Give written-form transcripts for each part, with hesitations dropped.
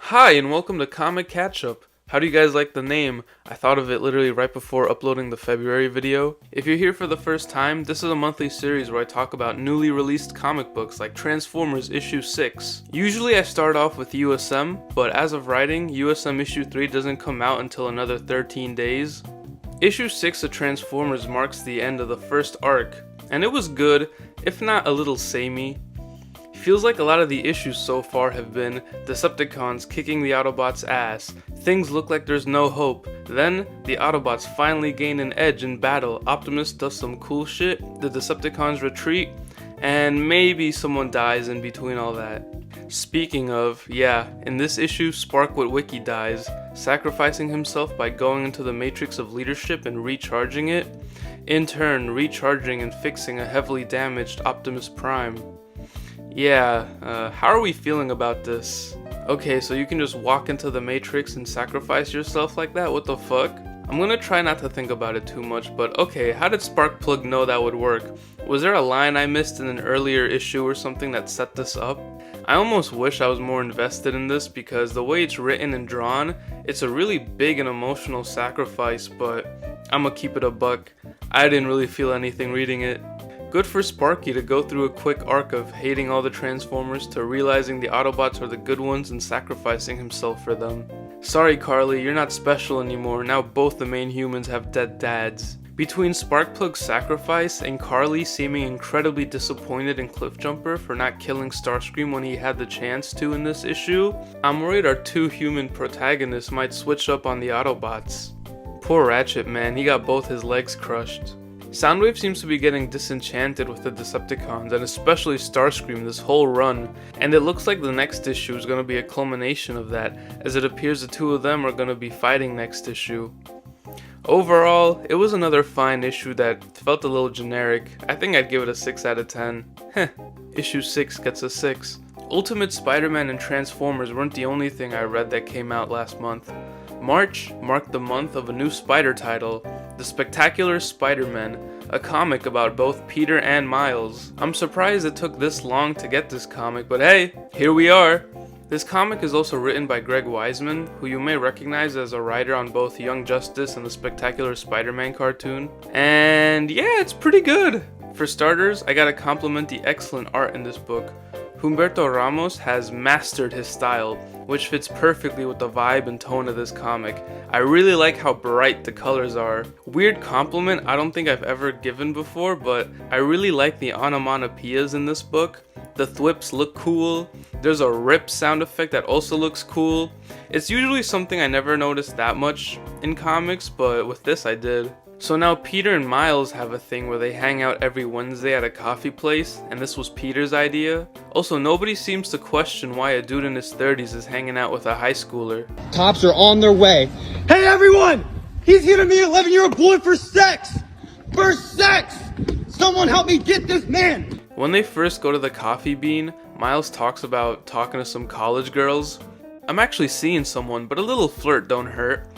Hi, and welcome to Comic Catch Up. How do you guys like the name? I thought of it literally right before uploading the February video. If you're here for the first time, this is a monthly series where I talk about newly released comic books like Transformers issue 6. Usually I start off with USM, but as of writing, USM issue 3 doesn't come out until another 13 days. Issue 6 of Transformers marks the end of the first arc, and it was good, if not a little samey. Feels like a lot of the issues so far have been Decepticons kicking the Autobots' ass, things look like there's no hope, then the Autobots finally gain an edge in battle, Optimus does some cool shit, the Decepticons retreat, and maybe someone dies in between all that. Speaking of, yeah, in this issue Spark Witwicky dies, sacrificing himself by going into the matrix of leadership and recharging it, in turn recharging and fixing a heavily damaged Optimus Prime. Yeah, how are we feeling about this? Okay, so you can just walk into the Matrix and sacrifice yourself like that? What the fuck? I'm gonna try not to think about it too much, but okay, how did Sparkplug know that would work? Was there a line I missed in an earlier issue or something that set this up? I almost wish I was more invested in this because the way it's written and drawn, it's a really big and emotional sacrifice, but I'ma keep it a buck. I didn't really feel anything reading it. Good for Sparky to go through a quick arc of hating all the Transformers to realizing the Autobots are the good ones and sacrificing himself for them. Sorry Carly, you're not special anymore, now both the main humans have dead dads. Between Sparkplug's sacrifice and Carly seeming incredibly disappointed in Cliffjumper for not killing Starscream when he had the chance to in this issue, I'm worried our two human protagonists might switch up on the Autobots. Poor Ratchet, man, he got both his legs crushed. Soundwave seems to be getting disenchanted with the Decepticons, and especially Starscream this whole run, and it looks like the next issue is going to be a culmination of that, as it appears the two of them are going to be fighting next issue. Overall, it was another fine issue that felt a little generic. I think I'd give it a 6 out of 10. Heh, issue 6 gets a 6. Ultimate Spider-Man and Transformers weren't the only thing I read that came out last month. March marked the month of a new Spider title, The Spectacular Spider-Man, a comic about both Peter and Miles. I'm surprised it took this long to get this comic, but hey, here we are! This comic is also written by Greg Weisman, who you may recognize as a writer on both Young Justice and the Spectacular Spider-Man cartoon. And yeah, it's pretty good! For starters, I gotta compliment the excellent art in this book. Humberto Ramos has mastered his style, which fits perfectly with the vibe and tone of this comic. I really like how bright the colors are. Weird compliment I don't think I've ever given before, but I really like the onomatopoeias in this book. The thwips look cool. There's a rip sound effect that also looks cool. It's usually something I never noticed that much in comics, but with this I did. So now Peter and Miles have a thing where they hang out every Wednesday at a coffee place, and this was Peter's idea. Also, nobody seems to question why a dude in his 30s is hanging out with a high schooler. Cops are on their way. Hey everyone! He's hitting me 11-year-old boy for sex! For sex! Someone help me get this man! When they first go to the Coffee Bean, Miles talks about talking to some college girls. I'm actually seeing someone, but a little flirt don't hurt.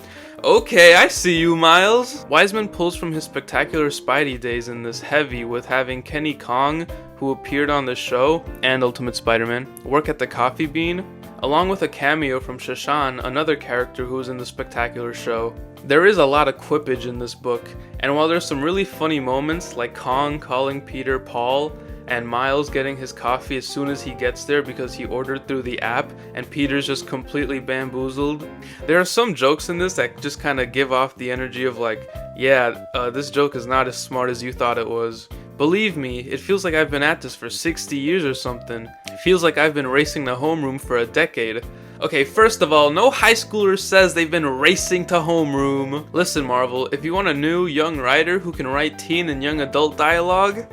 Okay, I see you, Miles! Wiseman pulls from his Spectacular Spidey days in this heavy with having Kenny Kong, who appeared on the show, and Ultimate Spider-Man, work at the Coffee Bean, along with a cameo from Shashan, another character who was in the Spectacular show. There is a lot of quippage in this book, and while there's some really funny moments like Kong calling Peter Paul, and Miles getting his coffee as soon as he gets there because he ordered through the app and Peter's just completely bamboozled. There are some jokes in this that just kind of give off the energy of like, yeah, this joke is not as smart as you thought it was. Believe me, it feels like I've been at this for 60 years or something. It feels like I've been racing to homeroom for a decade. Okay, first of all, no high schooler says they've been racing to homeroom. Listen, Marvel, if you want a new young writer who can write teen and young adult dialogue,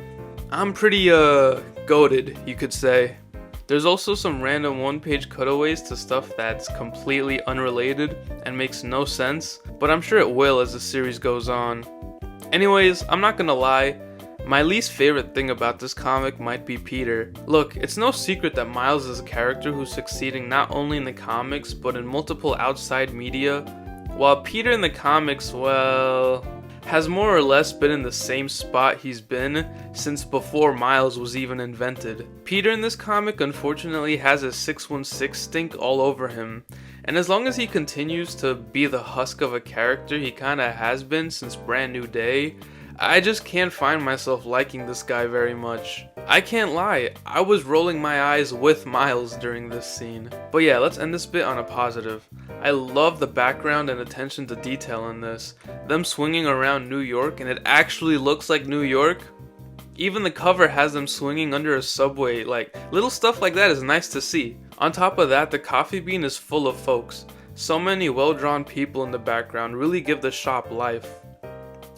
I'm pretty, goated, you could say. There's also some random one-page cutaways to stuff that's completely unrelated and makes no sense, but I'm sure it will as the series goes on. Anyways, I'm not gonna lie, my least favorite thing about this comic might be Peter. Look, it's no secret that Miles is a character who's succeeding not only in the comics, but in multiple outside media, while Peter in the comics, well, has more or less been in the same spot he's been since before Miles was even invented. Peter in this comic unfortunately has a 616 stink all over him, And as long as he continues to be the husk of a character he kinda has been since Brand New Day, I just can't find myself liking this guy very much. I can't lie, I was rolling my eyes with Miles during this scene. But yeah, let's end this bit on a positive. I love the background and attention to detail in this. Them swinging around New York and it actually looks like New York. Even the cover has them swinging under a subway, like, little stuff like that is nice to see. On top of that, the coffee bean is full of folks. So many well-drawn people in the background really give the shop life.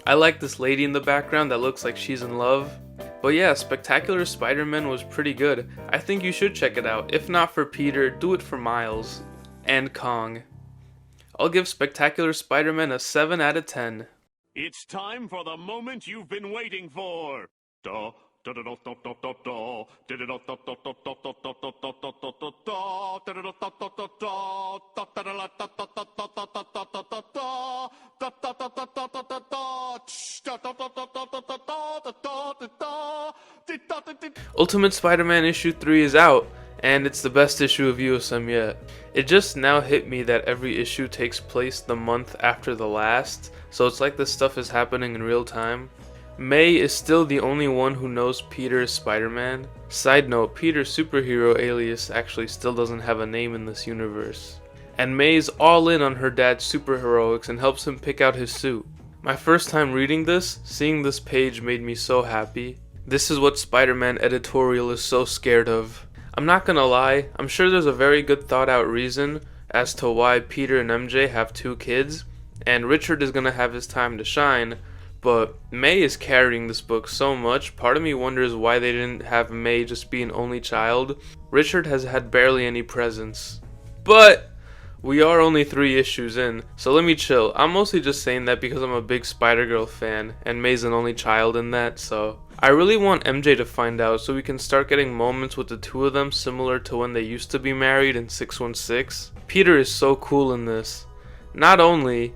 I like this lady in the background that looks like she's in love. But yeah, Spectacular Spider-Man was pretty good. I think you should check it out. If not for Peter, do it for Miles. And Kong. I'll give Spectacular Spider-Man a 7 out of 10. It's time for the moment you've been waiting for. Ultimate Spider-Man issue 3 is out, and it's the best issue of USM yet. It just now hit me that every issue takes place the month after the last, so it's like this stuff is happening in real time. May is still the only one who knows Peter is Spider-Man. Side note, Peter's superhero alias actually still doesn't have a name in this universe. And May's all in on her dad's superheroics and helps him pick out his suit. My first time reading this, seeing this page made me so happy. This is what Spider-Man editorial is so scared of. I'm not gonna lie, I'm sure there's a very good thought out reason as to why Peter and MJ have 2 kids, and Richard is gonna have his time to shine. But May is carrying this book so much, part of me wonders why they didn't have May just be an only child. Richard has had barely any presence. But we are only 3 issues in, so let me chill. I'm mostly just saying that because I'm a big Spider-Girl fan, and May's an only child in that, so. I really want MJ to find out so we can start getting moments with the 2 of them similar to when they used to be married in 616. Peter is so cool in this. Not only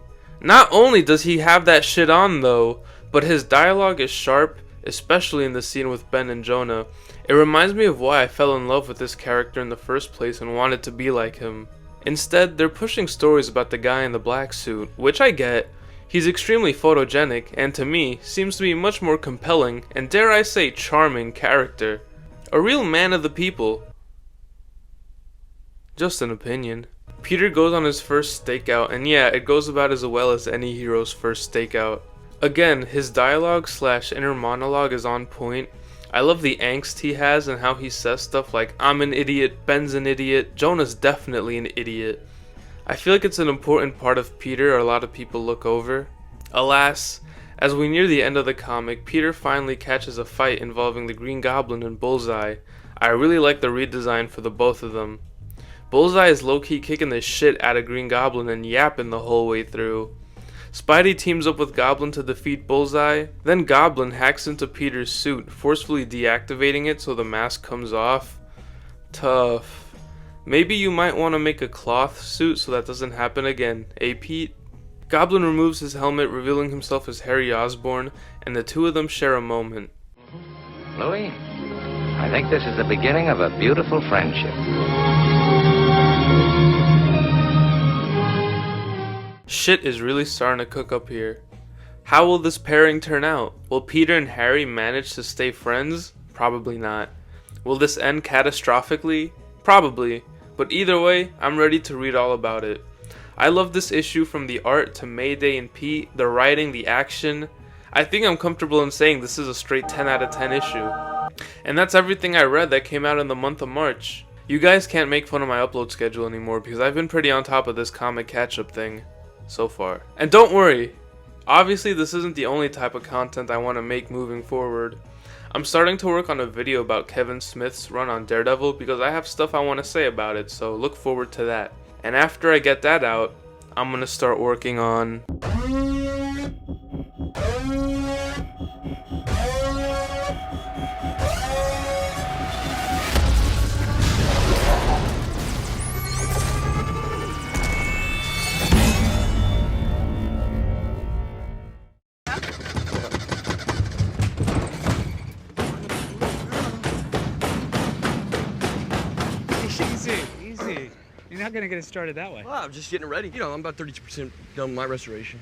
does he have that shit on though, but his dialogue is sharp, especially in the scene with Ben and Jonah. It reminds me of why I fell in love with this character in the first place and wanted to be like him. Instead, they're pushing stories about the guy in the black suit, which I get. He's extremely photogenic and to me seems to be much more compelling and dare I say charming character. A real man of the people. Just an opinion. Peter goes on his first stakeout, and yeah, it goes about as well as any hero's first stakeout. Again, his dialogue / inner monologue is on point. I love the angst he has and how he says stuff like, I'm an idiot, Ben's an idiot, Jonah's definitely an idiot. I feel like it's an important part of Peter a lot of people look over. Alas, as we near the end of the comic, Peter finally catches a fight involving the Green Goblin and Bullseye. I really like the redesign for the both of them. Bullseye is low-key kicking the shit out of Green Goblin and yapping the whole way through. Spidey teams up with Goblin to defeat Bullseye, then Goblin hacks into Peter's suit, forcefully deactivating it so the mask comes off. Tough. Maybe you might want to make a cloth suit so that doesn't happen again, eh Pete? Goblin removes his helmet, revealing himself as Harry Osborn, and the 2 of them share a moment. Louis, I think this is the beginning of a beautiful friendship. Shit is really starting to cook up here. How will this pairing turn out? Will Peter and Harry manage to stay friends? Probably not. Will this end catastrophically? Probably. But either way, I'm ready to read all about it. I love this issue from the art to Mayday and Pete, the writing, the action. I think I'm comfortable in saying this is a straight 10 out of 10 issue. And that's everything I read that came out in the month of March. You guys can't make fun of my upload schedule anymore because I've been pretty on top of this comic catch-up thing so far. And don't worry, obviously this isn't the only type of content I want to make moving forward. I'm starting to work on a video about Kevin Smith's run on Daredevil because I have stuff I want to say about it, so look forward to that. And after I get that out, I'm gonna start working on Easy. You're not gonna get it started that way? Well, I'm just getting ready. You know, I'm about 32% done with my restoration.